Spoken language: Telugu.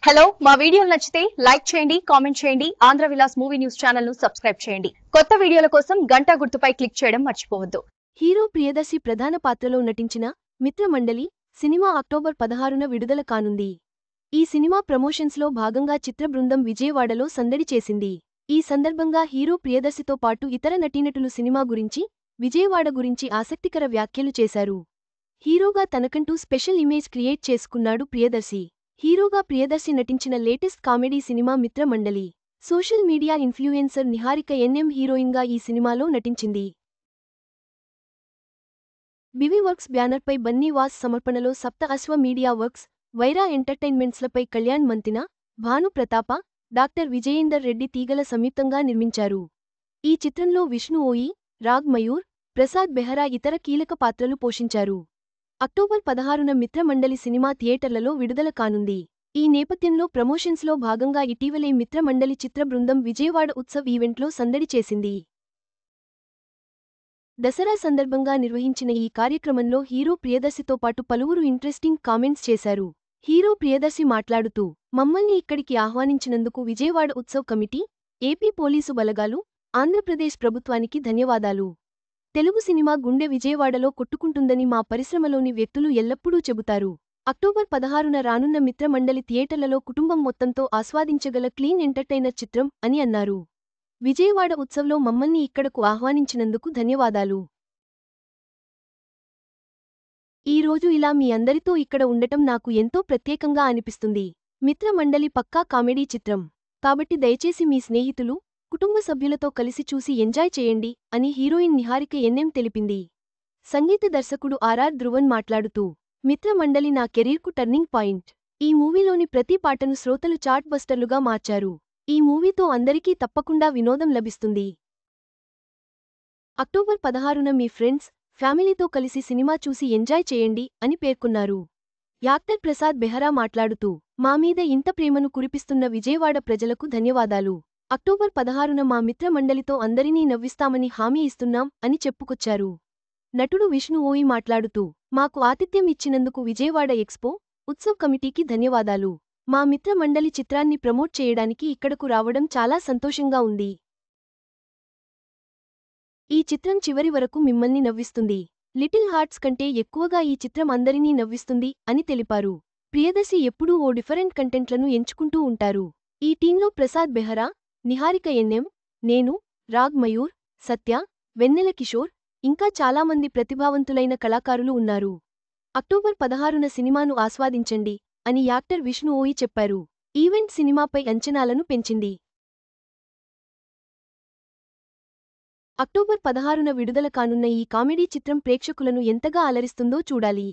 హలో మా వీడియోలు నచ్చితే లైక్ చేయండి కామెంట్ చేయండి Andhra Vilas movie news channel ను సబ్స్క్రైబ్ చేయండి కొత్త వీడియోల కోసం గంట గుర్తుపై క్లిక్ చేయడం మర్చిపోవద్దు హీరో ప్రియదర్శి ప్రధాన పాత్రలో నటించిన మిత్రమండలి సినిమా అక్టోబర్ 16న విడుదల కానుంది. ఈ సినిమా ప్రమోషన్స్లో భాగంగా చిత్ర బృందం విజయవాడలో సందడి చేసింది. ఈ సందర్భంగా హీరో ప్రియదర్శితో పాటు ఇతర నటీనటులు సినిమా గురించి, విజయవాడ గురించి ఆసక్తికర వ్యాఖ్యలు చేశారు. హీరోగా తనకంటూ స్పెషల్ ఇమేజ్ క్రియేట్ చేసుకున్నాడు ప్రియదర్శి. హీరోగా ప్రియదర్శి నటించిన latest comedy cinema Mitramandali. Social media influencer Niharika NM హీరోయిన్గా ఈ సినిమాలో నటించింది. బివి వర్క్స్ బ్యానర్పై బన్నీ వాస్ సమర్పణలో సప్త అశ్వ మీడియా వర్క్స్, వైరా ఎంటర్టైన్మెంట్స్లపై కళ్యాణ్ మంతిన, భాను ప్రతాప, డాక్టర్ విజయేందర్ రెడ్డి తీగల సంయుక్తంగా నిర్మించారు. ఈ చిత్రంలో విష్ణు ఓయి, రాగ్ మయూర్, ప్రసాద్ బెహరా ఇతర కీలక పాత్రలు పోషించారు. అక్టోబర్ 16న మిత్రమండలి సినిమా థియేటర్లలో విడుదల కానుంది. ఈ నేపథ్యంలో ప్రమోషన్స్లో భాగంగా ఇటీవలే మిత్రమండలి చిత్ర బృందం విజయవాడ ఉత్సవ్ ఈవెంట్లో సందడి చేసింది. దసరా సందర్భంగా నిర్వహించిన ఈ కార్యక్రమంలో హీరో ప్రియదర్శితో పాటు పలువురు ఇంట్రెస్టింగ్ కామెంట్స్ చేశారు. హీరో ప్రియదర్శి మాట్లాడుతూ, మమ్మల్ని ఇక్కడికి ఆహ్వానించినందుకు Vijayawada Utsav committee, AP police బలగాలు, ఆంధ్రప్రదేశ్ ప్రభుత్వానికి ధన్యవాదాలు. తెలుగు సినిమా గుండె విజయవాడలో కొట్టుకుంటుందని మా పరిశ్రమలోని వ్యక్తులు ఎల్లప్పుడూ చెబుతారు. అక్టోబర్ 16న రానున్న మిత్రమండలి థియేటర్లలో కుటుంబం మొత్తంతో ఆస్వాదించగల క్లీన్ ఎంటర్టైనర్ చిత్రం అని అన్నారు. విజయవాడ ఉత్సవ్లో మమ్మల్ని ఇక్కడకు ఆహ్వానించినందుకు ధన్యవాదాలు. ఈ రోజు ఇలా మీ అందరితో ఇక్కడ ఉండటం నాకు ఎంతో ప్రత్యేకంగా అనిపిస్తుంది. మిత్రమండలి పక్కా కామెడీ చిత్రం కాబట్టి దయచేసి మీ స్నేహితులు, కుటుంబ సభ్యులతో కలిసి చూసి ఎంజాయ్ చేయండి అని హీరోయిన్ నిహారిక ఎన్ఎం తెలిపింది. సంగీత దర్శకుడు ఆర్ఆర్ ధ్రువన్ మాట్లాడుతూ, మిత్రమండలి నా కెరీర్కు టర్నింగ్ పాయింట్. ఈ మూవీలోని ప్రతి పాటను శ్రోతలు చార్ట్ బస్టర్లుగా మార్చారు. ఈ మూవీతో అందరికీ తప్పకుండా వినోదం లభిస్తుంది. అక్టోబర్ 16న మీ ఫ్రెండ్స్, ఫ్యామిలీతో కలిసి సినిమా చూసి ఎంజాయ్ చేయండి అని పేర్కొన్నారు. యాక్టర్ ప్రసాద్ బెహరా మాట్లాడుతూ, మా మీద ఇంత ప్రేమను కురిపిస్తున్న విజయవాడ ప్రజలకు ధన్యవాదాలు. అక్టోబర్ 16న మా మిత్రమండలితో అందరినీ నవ్విస్తామని హామీ ఇస్తున్నాం అని చెప్పుకొచ్చారు. నటుడు విష్ణు ఓయి మాట్లాడుతూ, మాకు ఆతిథ్యం ఇచ్చినందుకు విజయవాడ ఎక్స్పో, ఉత్సవ్ కమిటీకి ధన్యవాదాలు. మా మిత్రమండలి చిత్రాన్ని ప్రమోట్ చేయడానికి ఇక్కడకు రావడం చాలా సంతోషంగా ఉంది. ఈ చిత్రం చివరి వరకు మిమ్మల్ని నవ్విస్తుంది. లిటిల్ హార్ట్స్ కంటే ఎక్కువగా ఈ చిత్రం అందరినీ నవ్విస్తుంది అని తెలిపారు. ప్రియదర్శి ఎప్పుడూ ఓ డిఫరెంట్ కంటెంట్లను ఎంచుకుంటూ ఉంటారు. ఈ టీంలో ప్రసాద్ బెహరా, నిహారిక ఎన్ఎం, నేను, రాగ్ మయూర్, సత్య, వెన్నెల కిషోర్, ఇంకా చాలామంది ప్రతిభావంతులైన కళాకారులు ఉన్నారు. అక్టోబర్ 16న సినిమాను ఆస్వాదించండి అని యాక్టర్ విష్ణు ఓయి చెప్పారు. ఈవెంట్ సినిమాపై అంచనాలను పెంచింది. అక్టోబర్ 16న విడుదల కానున్న ఈ కామెడీ చిత్రం ప్రేక్షకులను ఎంతగా అలరిస్తుందో చూడాలి.